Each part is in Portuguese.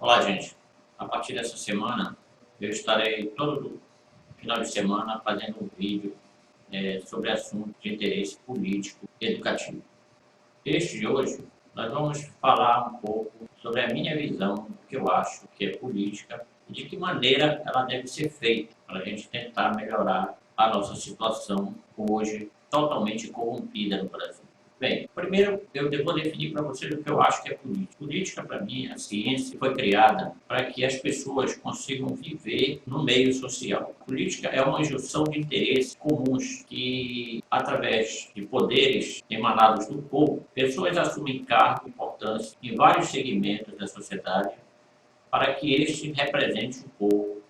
Olá, gente. A partir dessa semana, eu estarei todo final de semana fazendo um vídeo sobre assuntos de interesse político e educativo. Este de hoje, nós vamos falar um pouco sobre a minha visão do que eu acho que é política e de que maneira ela deve ser feita para a gente tentar melhorar a nossa situação hoje totalmente corrompida no Brasil. Bem, primeiro eu vou definir para vocês o que eu acho que é política. Política, para mim, a ciência foi criada para que as pessoas consigam viver no meio social. Política é uma junção de interesses comuns que, através de poderes emanados do povo, pessoas assumem cargo de importância em vários segmentos da sociedade para que este represente o povo,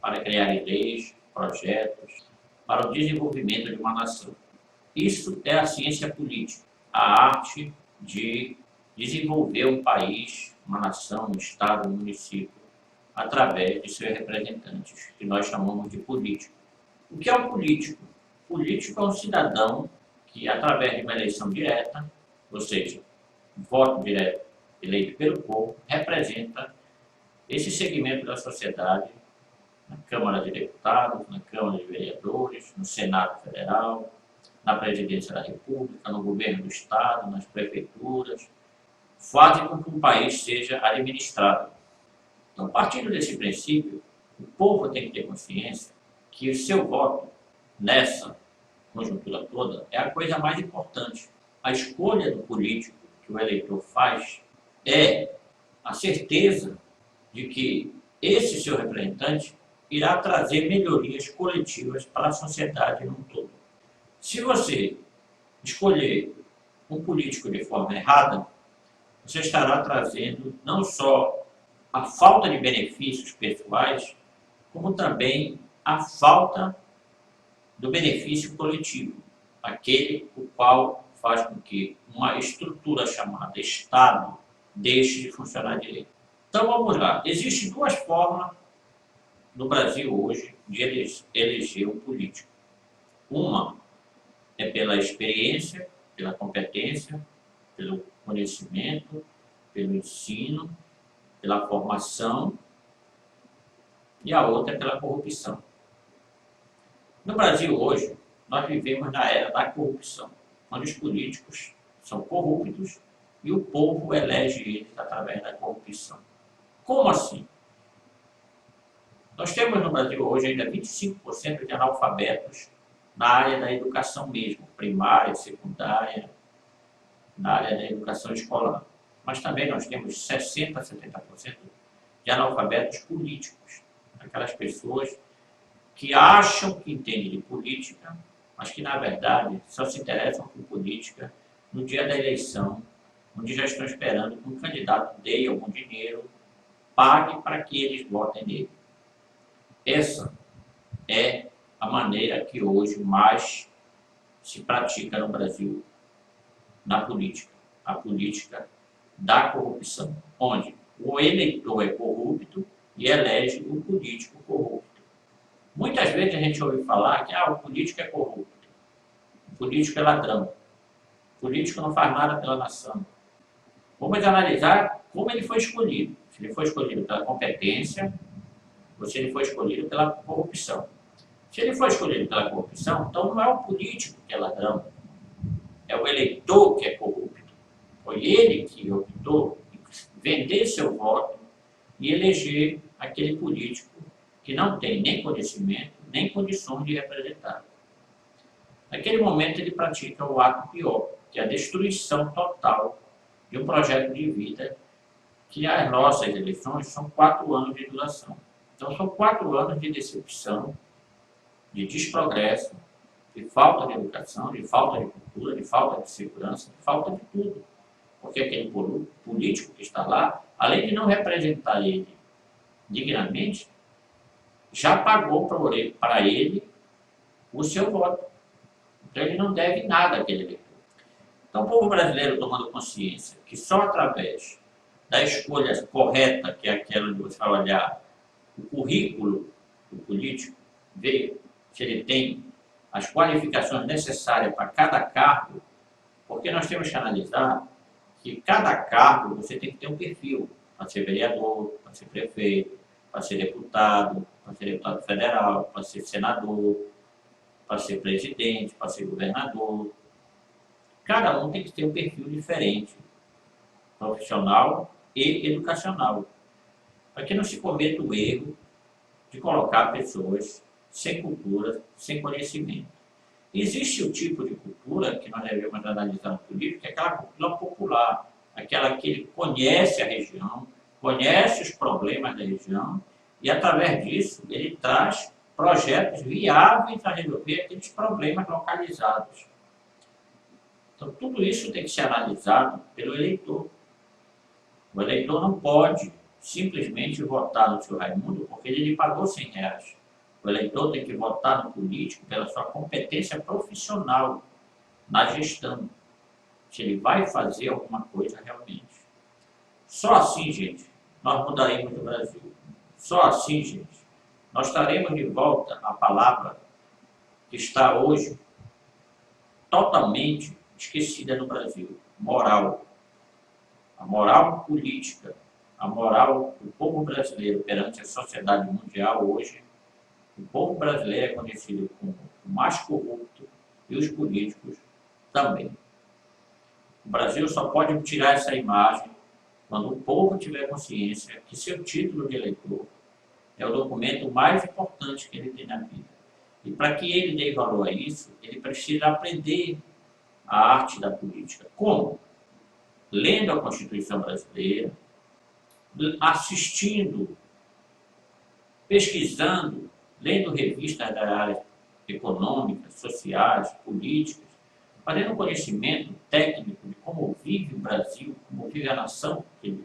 para criar leis, projetos, para o desenvolvimento de uma nação. Isso é a ciência política, a arte de desenvolver um país, uma nação, um estado, um município, através de seus representantes, que nós chamamos de político. O que é um político? Político é um cidadão que, através de uma eleição direta, ou seja, voto direto eleito pelo povo, representa esse segmento da sociedade na Câmara de Deputados, na Câmara de Vereadores, no Senado Federal, na Presidência da República, no governo do Estado, nas prefeituras, fazem com que o país seja administrado. Então, partindo desse princípio, o povo tem que ter consciência que o seu voto, nessa conjuntura toda, é a coisa mais importante. A escolha do político que o eleitor faz é a certeza de que esse seu representante irá trazer melhorias coletivas para a sociedade no todo. Se você escolher um político de forma errada, você estará trazendo não só a falta de benefícios pessoais, como também a falta do benefício coletivo, aquele o qual faz com que uma estrutura chamada Estado deixe de funcionar direito. Então vamos lá. Existem duas formas no Brasil hoje de eleger um político. Uma é pela experiência, pela competência, pelo conhecimento, pelo ensino, pela formação, e a outra é pela corrupção. No Brasil hoje, nós vivemos na era da corrupção, onde os políticos são corruptos e o povo elege eles através da corrupção. Como assim? Nós temos no Brasil hoje ainda 25% de analfabetos na área da educação mesmo, primária, secundária, na área da educação escolar. Mas também nós temos 60% a 70% de analfabetos políticos, aquelas pessoas que acham que entendem de política, mas que, na verdade, só se interessam por política no dia da eleição, onde já estão esperando que um candidato dê algum dinheiro, pague para que eles votem nele. Essa é a maneira que hoje mais se pratica no Brasil na política, a política da corrupção, onde o eleitor é corrupto e elege o político corrupto. Muitas vezes a gente ouve falar que o político é corrupto, o político é ladrão, o político não faz nada pela nação. Vamos analisar como ele foi escolhido. Se ele foi escolhido pela competência ou se ele foi escolhido pela corrupção. Se ele foi escolhido pela corrupção, então não é o político que é ladrão, é o eleitor que é corrupto. Foi ele que optou em vender seu voto e eleger aquele político que não tem nem conhecimento, nem condições de representar. Naquele momento ele pratica o ato pior, que é a destruição total de um projeto de vida, que as nossas eleições são 4 anos de duração. Então são 4 anos de decepção, de desprogresso, de falta de educação, de falta de cultura, de falta de segurança, de falta de tudo. Porque aquele político que está lá, além de não representar ele dignamente, já pagou para ele o seu voto. Então ele não deve nada àquele eleitor. Então o povo brasileiro, tomando consciência que só através da escolha correta, que é aquela de você vai olhar o currículo do político, ver se ele tem as qualificações necessárias para cada cargo, porque nós temos que analisar que cada cargo você tem que ter um perfil. para ser vereador, para ser prefeito, para ser deputado federal, para ser senador, para ser presidente, para ser governador. Cada um tem que ter um perfil diferente, profissional e educacional, para que não se cometa o erro de colocar pessoas sem cultura, sem conhecimento. Existe o tipo de cultura que nós devemos analisar no político, que é aquela cultura popular, aquela que ele conhece a região, conhece os problemas da região e, através disso, ele traz projetos viáveis a resolver aqueles problemas localizados. Então, tudo isso tem que ser analisado pelo eleitor. O eleitor não pode simplesmente votar no seu Raimundo porque ele lhe pagou R$100. O eleitor tem que votar no político pela sua competência profissional na gestão, se ele vai fazer alguma coisa realmente. Só assim, gente, nós mudaremos o Brasil. Só assim, gente, nós traremos de volta a palavra que está hoje totalmente esquecida no Brasil: moral. A moral política, a moral do povo brasileiro perante a sociedade mundial hoje. O povo brasileiro é conhecido como o mais corrupto e os políticos também. O Brasil só pode tirar essa imagem quando o povo tiver consciência que seu título de eleitor é o documento mais importante que ele tem na vida. E para que ele dê valor a isso, ele precisa aprender a arte da política. Como? Lendo a Constituição brasileira, assistindo, pesquisando, lendo revistas da área econômica, sociais, políticas, fazendo conhecimento técnico de como vive o Brasil, como vive a nação que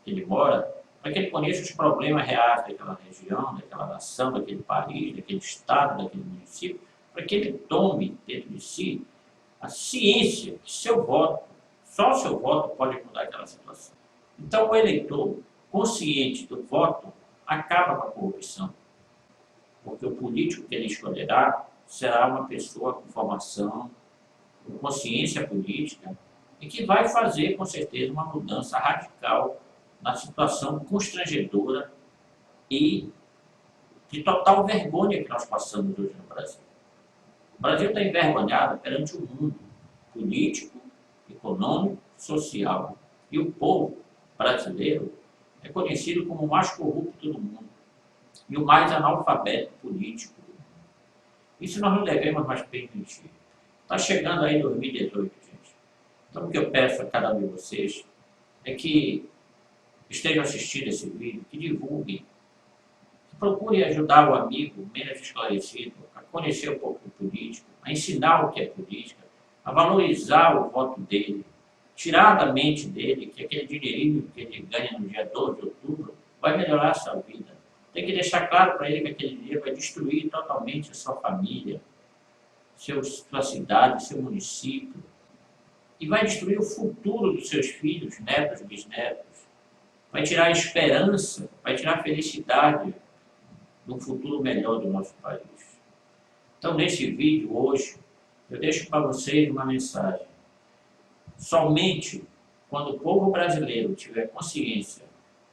ele mora, para que ele conheça os problemas reais daquela região, daquela nação, daquele país, daquele estado, daquele município, para que ele tome dentro de si a ciência que seu voto, só o seu voto pode mudar aquela situação. Então, o eleitor consciente do voto acaba com a corrupção, porque o político que ele escolherá será uma pessoa com formação, com consciência política e que vai fazer, com certeza, uma mudança radical na situação constrangedora e de total vergonha que nós passamos hoje no Brasil. O Brasil está envergonhado perante o mundo político, econômico, social. E o povo brasileiro é conhecido como o mais corrupto do mundo e o mais analfabeto político do mundo. Isso nós não devemos mais permitir. Está chegando aí 2018, gente. Então, o que eu peço a cada um de vocês é que estejam assistindo esse vídeo, que divulguem, que procurem ajudar o amigo menos esclarecido a conhecer um pouco de política, a ensinar o que é política, a valorizar o voto dele, tirar da mente dele que aquele dinheirinho que ele ganha no dia 12 de outubro vai melhorar a sua vida. Tem que deixar claro para ele que aquele dinheiro vai destruir totalmente a sua família, sua cidade, seu município, e vai destruir o futuro dos seus filhos, netos, bisnetos. Vai tirar a esperança, vai tirar a felicidade do futuro melhor do nosso país. Então, nesse vídeo hoje, eu deixo para vocês uma mensagem. Somente quando o povo brasileiro tiver consciência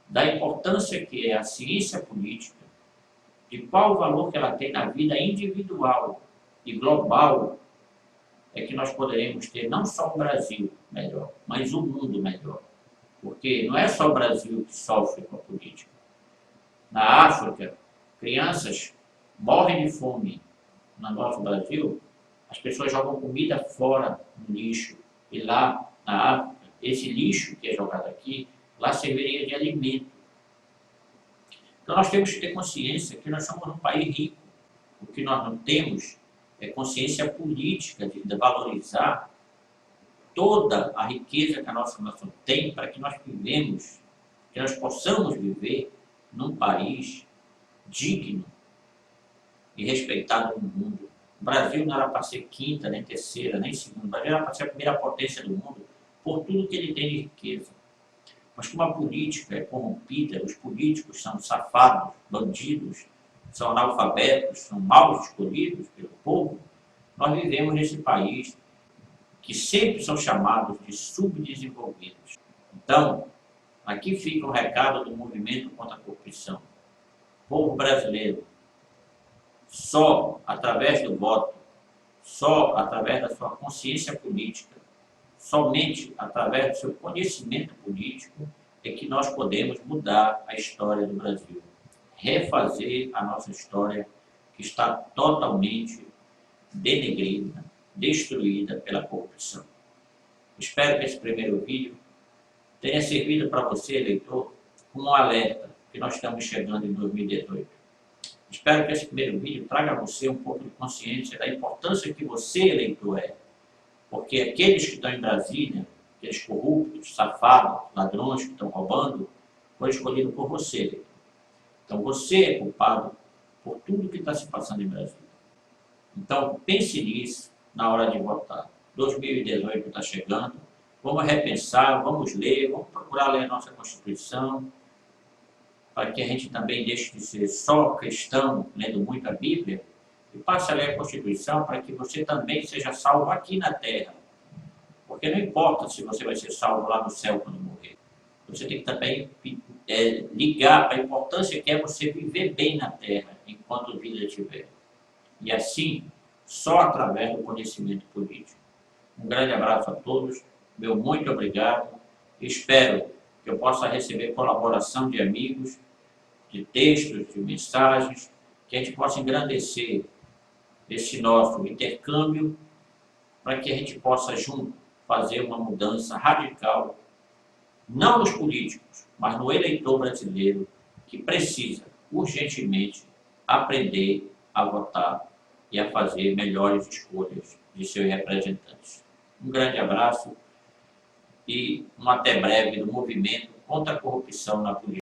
da importância que é a ciência política, de qual o valor que ela tem na vida individual e global, é que nós poderemos ter não só o Brasil melhor, mas o mundo melhor. Porque não é só o Brasil que sofre com a política. Na África, crianças morrem de fome. No nosso Brasil, as pessoas jogam comida fora no lixo. E lá, na África, esse lixo que é jogado aqui, lá serviria de alimento. Então nós temos que ter consciência que nós somos um país rico. O que nós não temos é consciência política de valorizar toda a riqueza que a nossa nação tem para que nós vivemos, que nós possamos viver num país digno e respeitado no mundo. O Brasil não era para ser quinta, nem terceira, nem segunda. O Brasil era para ser a primeira potência do mundo por tudo que ele tem de riqueza. Mas como a política é corrompida, os políticos são safados, bandidos, são analfabetos, são mal escolhidos pelo povo, nós vivemos nesse país que sempre são chamados de subdesenvolvidos. Então, Aqui fica o recado do movimento contra a corrupção. Povo brasileiro, só através do voto, só através da sua consciência política, somente através do seu conhecimento político é que nós podemos mudar a história do Brasil, refazer a nossa história que está totalmente denegrida, destruída pela corrupção. Espero que esse primeiro vídeo tenha servido para você, eleitor, como um alerta que nós estamos chegando em 2018. Espero que esse primeiro vídeo traga a você um pouco de consciência da importância que você, eleitor, é. Porque aqueles que estão em Brasília, aqueles corruptos, safados, ladrões que estão roubando, foram escolhidos por você, eleitor. Então você é culpado por tudo que está se passando em Brasília. Então pense nisso na hora de votar. 2018 está chegando, vamos repensar, vamos ler, vamos procurar ler a nossa Constituição, para que a gente também deixe de ser só cristão, lendo muito a Bíblia, e passe a ler a Constituição para que você também seja salvo aqui na Terra. Porque não importa se você vai ser salvo lá no céu quando morrer. Você tem que também ligar para a importância que é você viver bem na Terra, enquanto vida tiver. E assim, só através do conhecimento político. Um grande abraço a todos, meu muito obrigado. Espero que eu possa receber colaboração de amigos, de textos, de mensagens, que a gente possa engrandecer esse nosso intercâmbio, para que a gente possa junto fazer uma mudança radical, não nos políticos, mas no eleitor brasileiro, que precisa urgentemente aprender a votar e a fazer melhores escolhas de seus representantes. Um grande abraço e um até breve do movimento contra a corrupção na política.